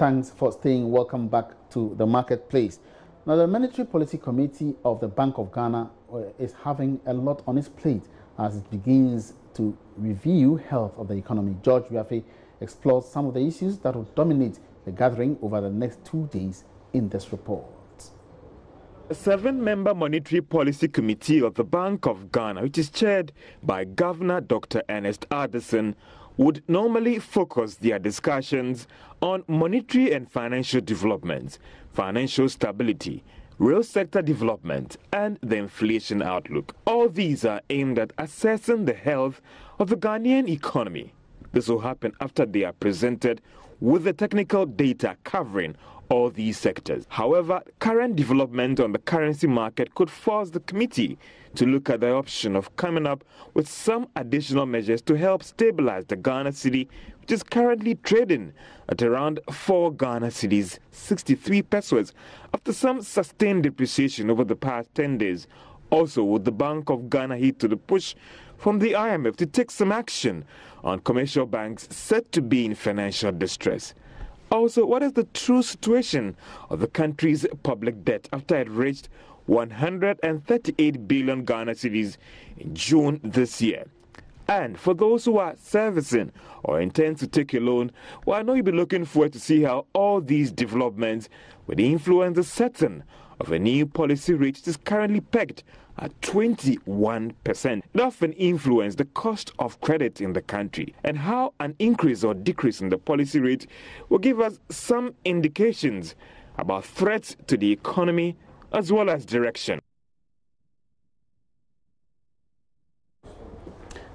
Thanks for staying. Welcome back to the marketplace. Now, the Monetary Policy Committee of the Bank of Ghana is having a lot on its plate as it begins to review health of the economy. George Wiafe explores some of the issues that will dominate the gathering over the next 2 days in this report. The 7-member Monetary Policy Committee of the Bank of Ghana, which is chaired by Governor Dr. Ernest Addison, would normally focus their discussions on monetary and financial developments, financial stability, real sector development, and the inflation outlook. All these are aimed at assessing the health of the Ghanaian economy. This will happen after they are presented with the technical data covering all these sectors. However, current development on the currency market could force the committee to look at the option of coming up with some additional measures to help stabilize the Ghana cedi, which is currently trading at around 4 Ghana cedis, 63 pesos, after some sustained depreciation over the past 10 days. Also, would the Bank of Ghana heed to the push from the IMF to take some action on commercial banks said to be in financial distress? Also, what is the true situation of the country's public debt after it reached 138 billion Ghana cedis in June this year? And for those who are servicing or intend to take a loan, well, I know you'll be looking forward to see how all these developments will influence the setting of a new policy rate that is currently pegged at 21%. It often influences the cost of credit in the country, and how an increase or decrease in the policy rate will give us some indications about threats to the economy as well as direction.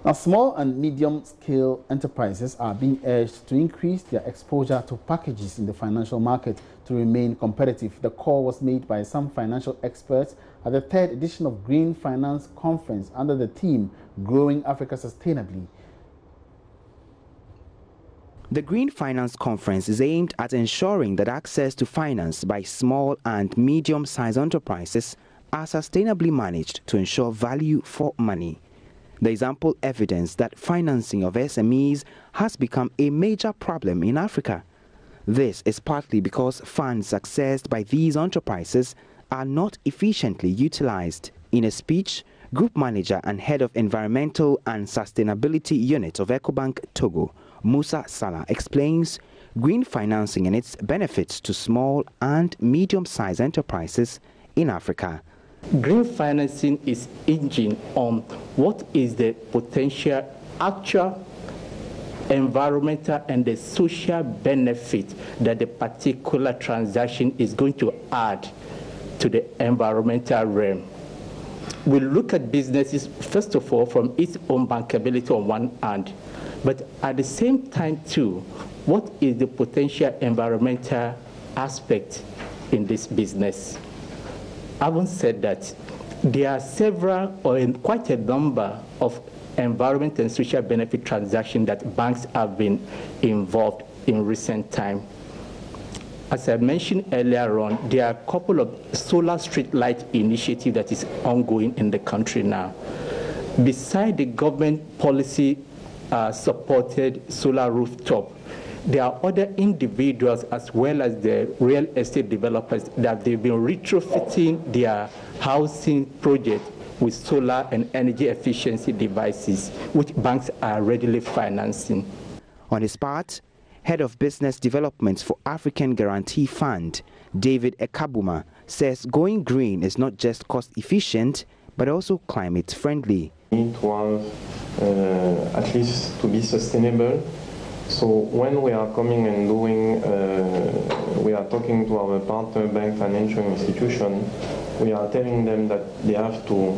Now, small and medium-scale enterprises are being urged to increase their exposure to packages in the financial market to remain competitive. The call was made by some financial experts at the 3rd edition of Green Finance Conference under the theme Growing Africa Sustainably. The Green Finance Conference is aimed at ensuring that access to finance by small and medium-sized enterprises are sustainably managed to ensure value for money. There is ample evidence that financing of SMEs has become a major problem in Africa. This is partly because funds accessed by these enterprises are not efficiently utilized. In a speech, Group Manager and Head of Environmental and Sustainability Unit of Ecobank Togo, Musa Salah, explains green financing and its benefits to small and medium-sized enterprises in Africa. Green financing is hinging on what is the potential actual environmental and the social benefit that the particular transaction is going to add to the environmental realm. We look at businesses, first of all, from its own bankability on one hand, but at the same time, too, what is the potential environmental aspect in this business? Having said that, there are several or quite a number of environment and social benefit transactions that banks have been involved in recent time. As I mentioned earlier on, there are a couple of solar street light initiatives that is ongoing in the country now. Beside the government policy supported solar rooftop, there are other individuals as well as the real estate developers that they've been retrofitting their housing project with solar and energy efficiency devices, which banks are readily financing. On his part, Head of Business Development for African Guarantee Fund, David Ekabuma, says going green is not just cost efficient, but also climate friendly. We need to have, at least to be sustainable. So when we are coming and doing, we are talking to our partner bank financial institution, we are telling them that they have to,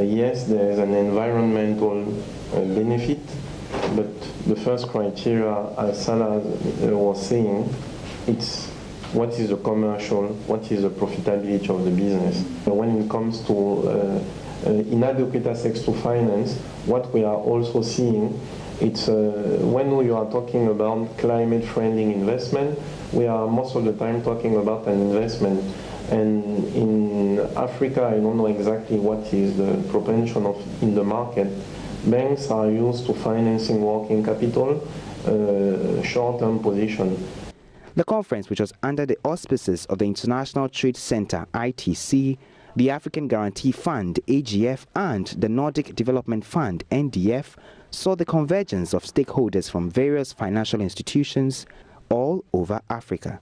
yes, there is an environmental benefit, but the first criteria, as Salah was saying, it's what is the commercial, what is the profitability of the business. When it comes to inadequate access to finance, what we are also seeing, it's when we are talking about climate-friendly investment, we are most of the time talking about an investment. And in Africa, I don't know exactly what is the propension of in the market. Banks are used to financing working capital, short-term position. The conference, which was under the auspices of the International Trade Center (ITC), the African Guarantee Fund (AGF), and the Nordic Development Fund (NDF), saw the convergence of stakeholders from various financial institutions all over Africa.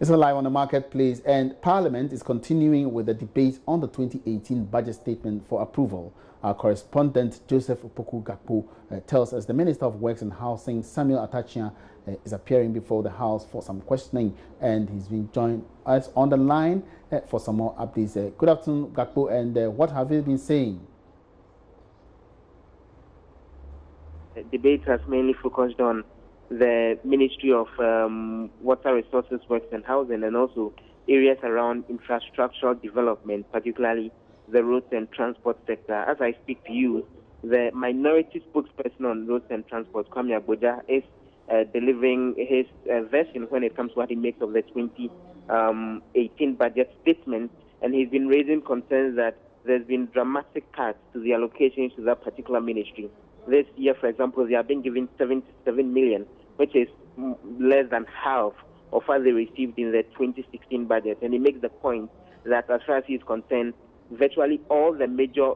It's live on the marketplace, and Parliament is continuing with the debate on the 2018 budget statement for approval. Our correspondent Joseph Opoku-Gakpo tells us the Minister of Works and Housing, Samuel Atachia, is appearing before the House for some questioning, and he's been joined us on the line for some more updates. Good afternoon, Gakpo, and what have you been saying? The debate has mainly focused on the Ministry of Water Resources, Works and Housing, and also areas around infrastructural development, particularly the roads and transport sector. As I speak to you, the minority spokesperson on roads and transport, Kwame Agboja, is delivering his version when it comes to what he makes of the 2018 budget statement, and he's been raising concerns that there's been dramatic cuts to the allocations to that particular ministry. This year, for example, they are being given 77 million, which is less than half of what they received in the 2016 budget. And he makes the point that as far as he is concerned, virtually all the major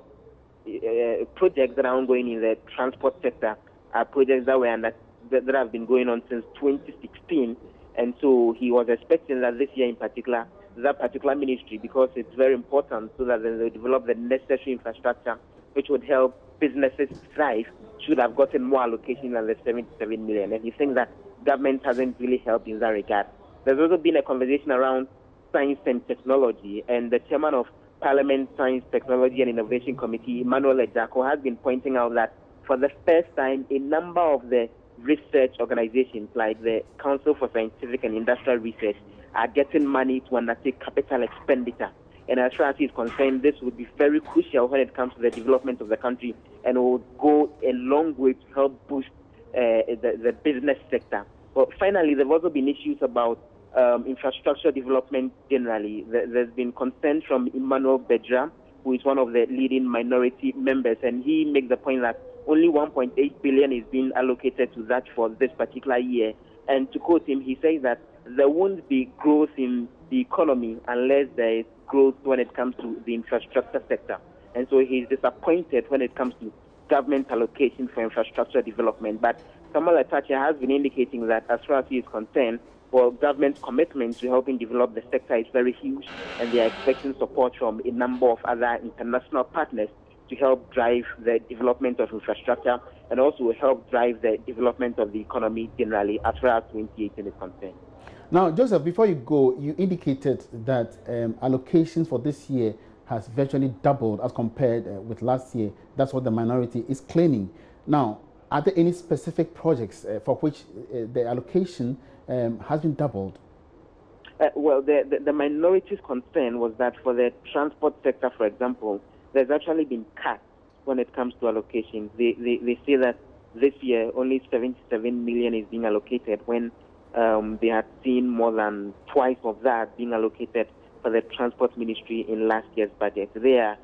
projects that are ongoing in the transport sector are projects that have been going on since 2016. And so he was expecting that this year in particular, that particular ministry, because it's very important so that they develop the necessary infrastructure which would help businesses thrive, should have gotten more allocation than the 77 million. And he thinks that government hasn't really helped in that regard. There's also been a conversation around science and technology, and the chairman of Parliament Science, Technology and Innovation Committee, Emmanuel Ejako, has been pointing out that for the first time, a number of the research organizations like the Council for Scientific and Industrial Research are getting money to undertake capital expenditure. And as far as he's concerned, this would be very crucial when it comes to the development of the country, and will go a long way to help boost the business sector. But finally, there have also been issues about infrastructure development generally. There's been concern from Emmanuel Bedra, who is one of the leading minority members, and he makes the point that only 1.8 billion is being allocated to that for this particular year. And to quote him, he says that there won't be growth in the economy unless there is growth when it comes to the infrastructure sector. And so he's disappointed when it comes to government allocation for infrastructure development. But Samuel Atachia has been indicating that as far as he is concerned, well, government's commitment to helping develop the sector is very huge, and they are expecting support from a number of other international partners to help drive the development of infrastructure and also help drive the development of the economy generally as far as 2018 is concerned. Now, Joseph, before you go, you indicated that allocations for this year has virtually doubled as compared with last year. That's what the minority is claiming. Now, are there any specific projects for which the allocation has been doubled? Well, the minority's concern was that for the transport sector, for example, there's actually been cuts when it comes to allocation. They say that this year only 77 million is being allocated when they had seen more than twice of that being allocated for the transport ministry in last year's budget. They are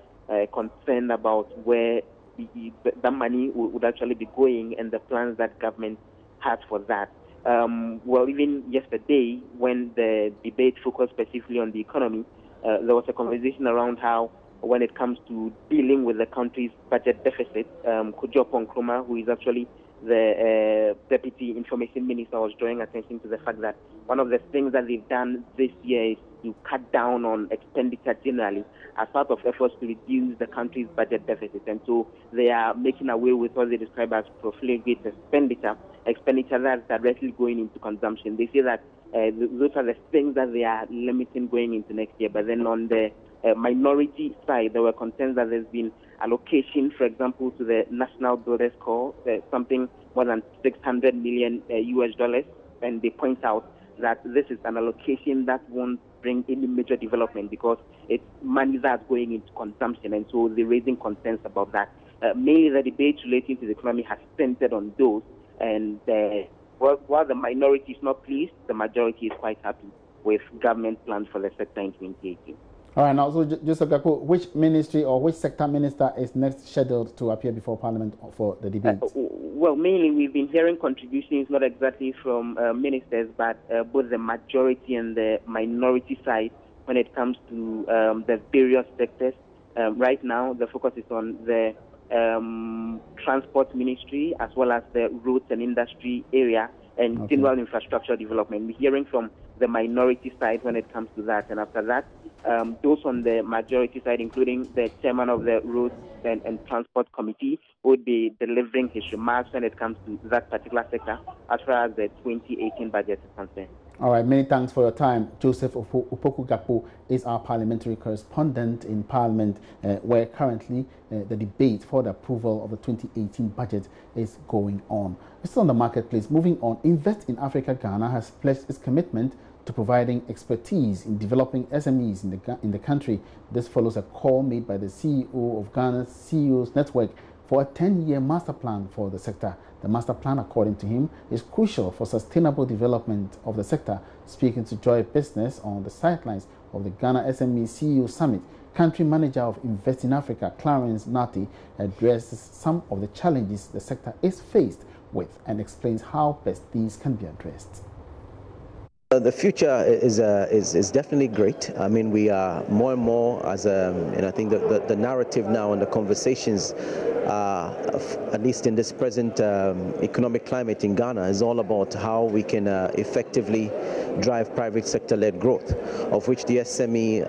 concerned about where the money would actually be going and the plans that government has for that. Well, even yesterday, when the debate focused specifically on the economy, there was a conversation around how, when it comes to dealing with the country's budget deficit, Kojo Nkrumah, who is actually the Deputy Information Minister, was drawing attention to the fact that one of the things that they've done this year is to cut down on expenditure generally as part of efforts to reduce the country's budget deficit. And so they are making away with what they describe as profligate expenditure that's directly going into consumption. They say that those are the things that they are limiting going into next year. But then on the minority side, there were concerns that there's been allocation, for example, to the National Builders Corps, something more than $600 million US, and they point out that this is an allocation that won't bring any major development because it's money that's going into consumption, and so they're raising concerns about that. Mainly the debate relating to the economy has centered on those, and while the minority is not pleased, the majority is quite happy. with government plans for the sector in 2018. All right, now, so Joseph Gakpo, which ministry or which sector minister is next scheduled to appear before Parliament for the debate? Well, mainly we've been hearing contributions, not exactly from ministers, but both the majority and the minority side when it comes to the various sectors. Right now, the focus is on the transport ministry as well as the roads and industry area and general infrastructure development. We're hearing from the minority side when it comes to that, and after that, those on the majority side, including the chairman of the Roads and Transport Committee, would be delivering his remarks when it comes to that particular sector as far as the 2018 budget is concerned. All right, many thanks for your time. Joseph Opoku Gakpo is our parliamentary correspondent in Parliament, where currently the debate for the approval of the 2018 budget is going on. It's on the marketplace. Moving on, Invest in Africa Ghana has pledged its commitment to providing expertise in developing SMEs in the country. This follows a call made by the CEO of Ghana's CEOs Network for a 10-year master plan for the sector. The master plan, according to him, is crucial for sustainable development of the sector. Speaking to Joy Business on the sidelines of the Ghana SME CEO Summit, country manager of Invest in Africa, Clarence Nati, addresses some of the challenges the sector is faced with and explains how best these can be addressed. The future is definitely great. I mean, we are more and more and I think the narrative now and the conversations, at least in this present economic climate in Ghana, is all about how we can effectively drive private sector-led growth, of which the SME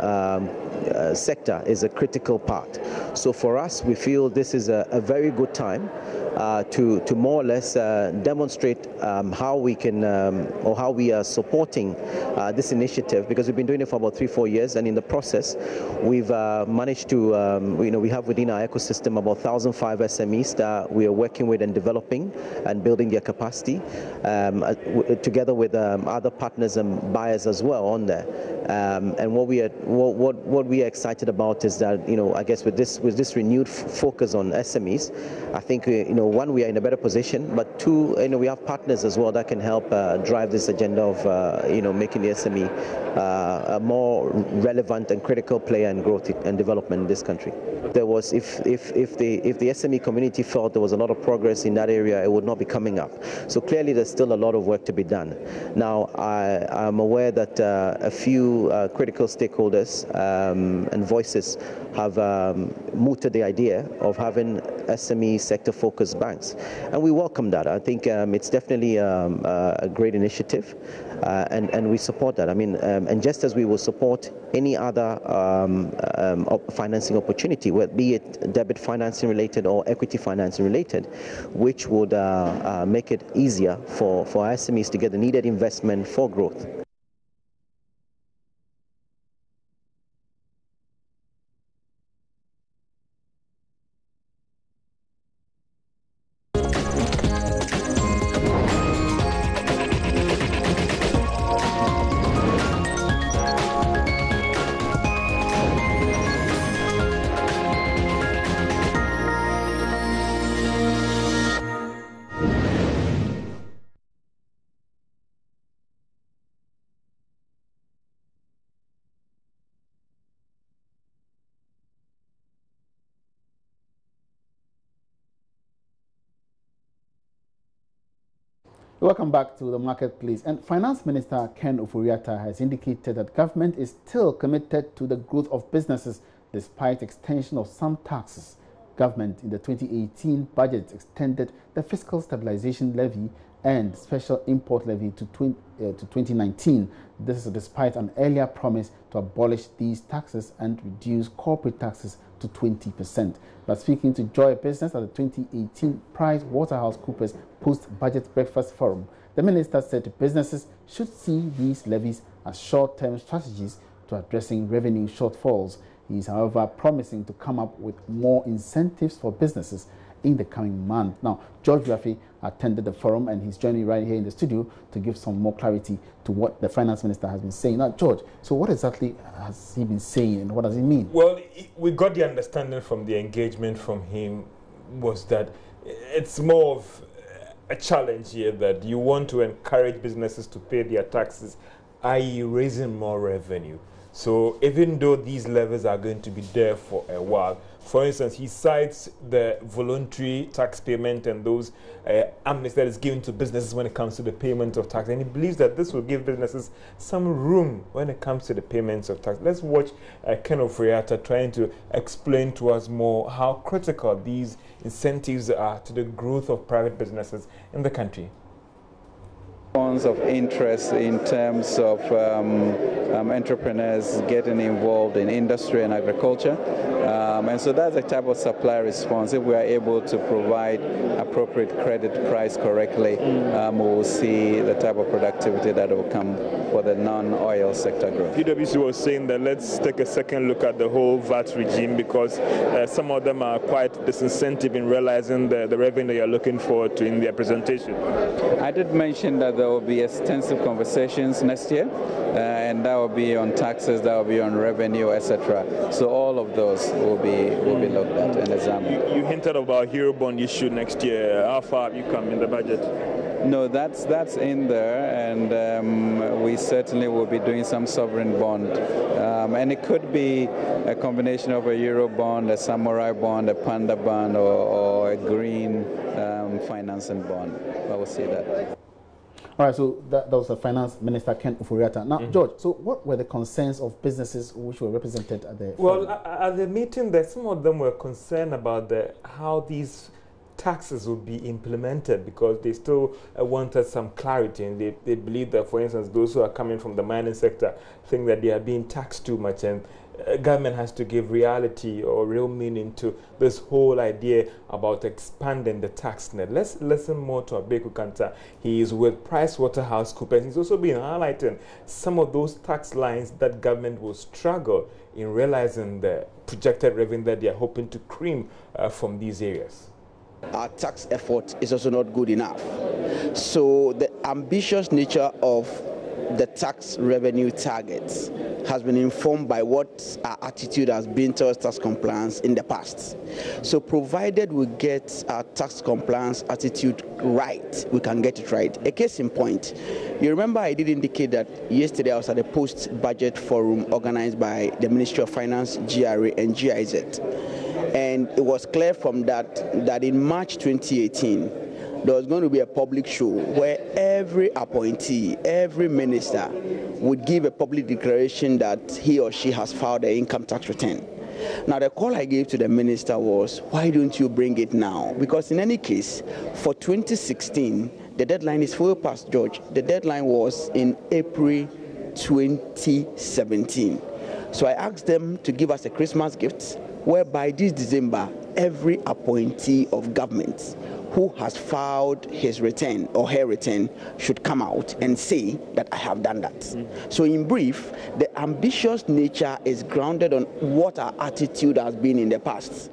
sector is a critical part. So for us, we feel this is a very good time to more or less demonstrate how we can or how we are supporting this initiative, because we've been doing it for about 3-4 years, and in the process we've managed to we have within our ecosystem about 1,005 SMEs that we are working with and developing and building their capacity together with other partners and buyers as well on there. And what we are excited about is that, I guess with this renewed focus on SMEs, I think one, we are in a better position, but two, we have partners as well that can help drive this agenda of making the SME a more relevant and critical player in growth and development in this country. There was, if the SME community felt there was a lot of progress in that area, it would not be coming up. So clearly there's still a lot of work to be done. Now, I'm aware that a few critical stakeholders and voices have mooted the idea of having SME sector-focused banks, and we welcome that. I think it's definitely a great initiative, and we support that. I mean, and just as we will support any other financing opportunity, be it debit financing related or equity financing related, which would make it easier for SMEs to get the needed investment for growth. Welcome back to the marketplace. And Finance Minister Ken Ofori-Atta has indicated that government is still committed to the growth of businesses despite extension of some taxes. Government in the 2018 budget extended the fiscal stabilization levy and special import levy to 2019. This is despite an earlier promise to abolish these taxes and reduce corporate taxes to 20%. But speaking to Joy Business at the 2018 PricewaterhouseCoopers post-budget breakfast forum, the minister said businesses should see these levies as short-term strategies to addressing revenue shortfalls. He is, however, promising to come up with more incentives for businesses in the coming month. Now, George Rafi attended the forum, and he's joining right here in the studio to give some more clarity to what the finance minister has been saying. Now, George, so what exactly has he been saying, and what does it mean? Well, we got the understanding from the engagement from him was that it's more of a challenge here, that you want to encourage businesses to pay their taxes i.e. raising more revenue. So even though these levers are going to be there for a while, for instance, he cites the voluntary tax payment and those amnesty that is given to businesses when it comes to the payment of tax. And he believes that this will give businesses some room when it comes to the payments of tax. Let's watch Ken Ofori-Atta trying to explain to us more how critical these incentives are to the growth of private businesses in the country. Of interest in terms of entrepreneurs getting involved in industry and agriculture. And so that's the type of supply response. If we are able to provide appropriate credit price correctly, we will see the type of productivity that will come for the non-oil sector growth. PwC was saying that let's take a second look at the whole VAT regime, because some of them are quite disincentive in realizing the revenue you're looking forward to in their presentation. I did mention that there will be extensive conversations next year, and that will be on taxes, that will be on revenue, etc. So all of those will be looked at and examined. You hinted about Hero Bond issue next year. How far have you come in the budget? No, that's in there, and we certainly will be doing some sovereign bond. And it could be a combination of a Euro bond, a Samurai bond, a Panda bond, or a green financing bond. I will see that. All right, so that was the Finance Minister, Ken Ofori-Atta. Now, George, so what were the concerns of businesses which were represented at the Well, at the meeting, some of them were concerned about how these taxes will be implemented, because they still wanted some clarity, and they believe that, for instance, those who are coming from the mining sector think that they are being taxed too much, and government has to give reality or real meaning to this whole idea about expanding the tax net. Let's listen more to Abeku Kanta. He is with PricewaterhouseCoopers. He's also been highlighting some of those tax lines that government will struggle in realizing the projected revenue that they are hoping to cream from these areas. Our tax effort is also not good enough. So the ambitious nature of the tax revenue targets has been informed by what our attitude has been towards tax compliance in the past. So provided we get our tax compliance attitude right, we can get it right. A case in point, you remember I did indicate that yesterday I was at a post-budget forum organized by the Ministry of Finance, GRA and GIZ. And it was clear from that in March 2018, there was going to be a public show where every appointee, every minister would give a public declaration that he or she has filed an income tax return. Now, the call I gave to the minister was, why don't you bring it now? Because in any case, for 2016, the deadline is well past, George. The deadline was in April 2017. So I asked them to give us a Christmas gift, whereby this December, every appointee of government who has filed his return or her return should come out and say that I have done that. So in brief, the ambitious nature is grounded on what our attitude has been in the past.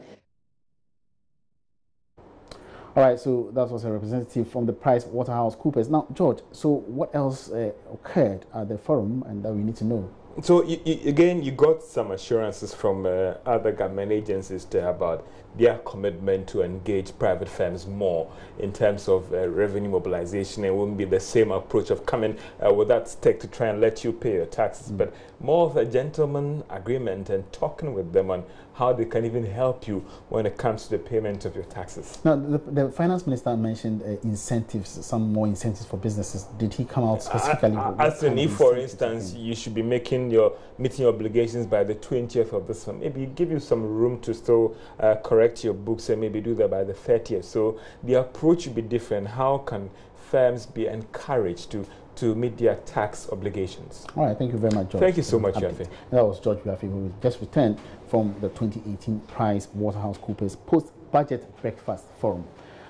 All right, so that was a representative from the PricewaterhouseCoopers. Now, George, so what else occurred at the forum and that we need to know? So again, you got some assurances from other government agencies about their commitment to engage private firms more in terms of revenue mobilization. It wouldn't be the same approach of coming with that stick to try and let you pay your taxes, but more of a gentleman agreement and talking with them on how they can even help you when it comes to the payment of your taxes. Now, the finance minister mentioned incentives, some more incentives for businesses. Did he come out specifically? As an if, for instance, you should be meeting your obligations by the 20th of this month. Maybe give you some room to still correct your books and maybe do that by the 30th. So the approach would be different. How can firms be encouraged to meet their tax obligations? All right, thank you very much, George. Thank you so much, Yafe. That was George Yafe, who just returned from the 2018 PricewaterhouseCoopers post-budget breakfast forum.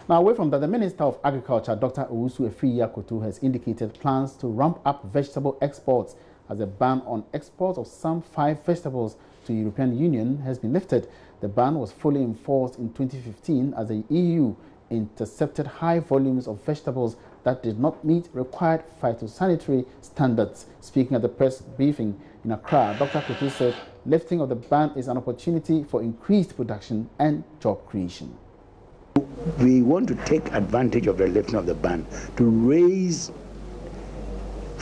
Now, away from that, the Minister of Agriculture, Dr. Owusu Efiri-Akoto, has indicated plans to ramp up vegetable exports as a ban on exports of some 5 vegetables to the European Union has been lifted. The ban was fully enforced in 2015 as the EU intercepted high volumes of vegetables that did not meet required phytosanitary standards. Speaking at the press briefing in Accra, Dr. Akoto said lifting of the ban is an opportunity for increased production and job creation. We want to take advantage of the lifting of the ban to raise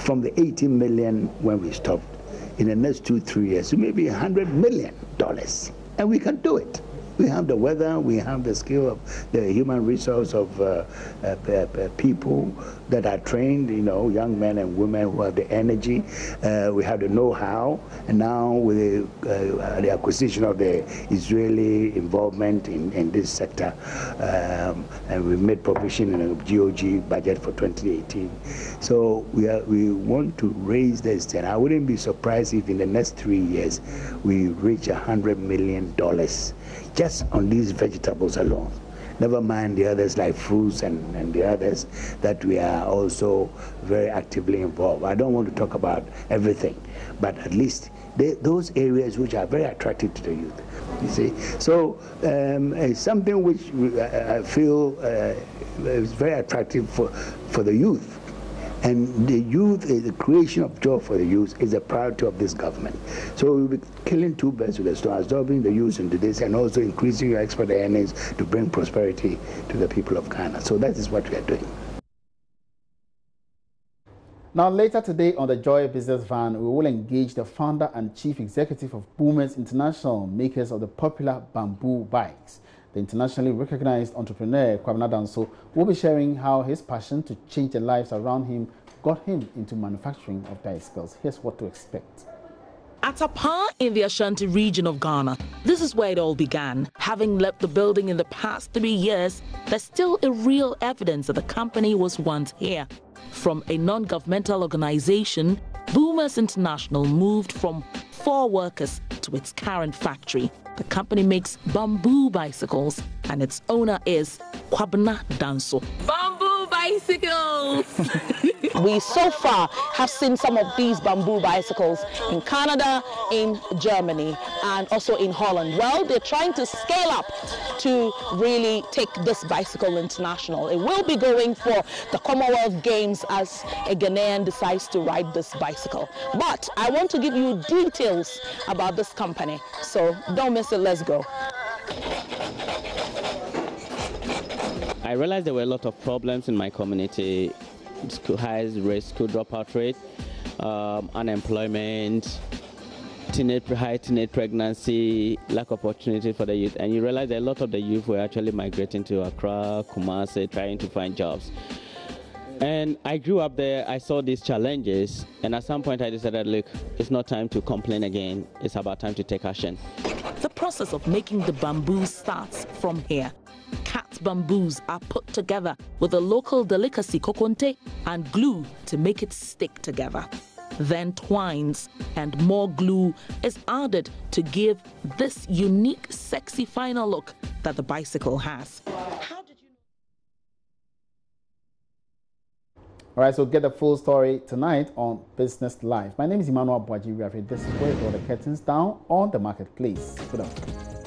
from the 80 million when we stopped, in the next 2-3 years, to maybe $100 million. And we can do it. We have the weather, we have the skill of the human resource of people that are trained, you know, young men and women who have the energy. We have the know-how, and now with the acquisition of the Israeli involvement in this sector, and we made provision in a GOG budget for 2018. So we want to raise this, and I wouldn't be surprised if in the next 3 years we reach $100 million. Just on these vegetables alone. Never mind the others like fruits and the others that we are also very actively involved. I don't want to talk about everything, but at least those areas which are very attractive to the youth, you see. So it's something which I feel is very attractive for the youth. And the youth, the creation of job for the youth is a priority of this government. So we'll be killing two birds with a stone, absorbing the youth into this and also increasing your export earnings to bring prosperity to the people of Ghana. So that is what we are doing. Now, later today on the Joy Business Van, we will engage the founder and chief executive of Boomers International, makers of the popular bamboo bikes. The internationally recognized entrepreneur, Kwabena Danso, will be sharing how his passion to change the lives around him got him into manufacturing of bicycles. Here's what to expect. At Apa in the Ashanti region of Ghana, this is where it all began. Having left the building in the past 3 years, there's still a real evidence that the company was once here. From a non-governmental organization, Boomers International moved from 4 workers to its current factory. The company makes bamboo bicycles, and its owner is Kwabena Danso. Bamboo bicycles! We so far have seen some of these bamboo bicycles in Canada, in Germany, and also in Holland. Well, they're trying to scale up to really take this bicycle international. It will be going for the Commonwealth Games as a Ghanaian decides to ride this bicycle. But I want to give you details about this company, so don't miss it. Let's go. I realized there were a lot of problems in my community. High risk school dropout rate, unemployment, high teenage pregnancy, lack of opportunity for the youth. And you realize that a lot of the youth were actually migrating to Accra, Kumasi, trying to find jobs. And I grew up there, I saw these challenges, and at some point I decided, look, it's not time to complain again, it's about time to take action. The process of making the bamboo starts from here. Cat bamboos are put together with a local delicacy, kokonte, and glue to make it stick together. Then twines and more glue is added to give this unique, sexy final look that the bicycle has. All right, so get the full story tonight on Business Live. My name is Emmanuel Boaji. This is where we draw the curtains down on the marketplace. Good afternoon.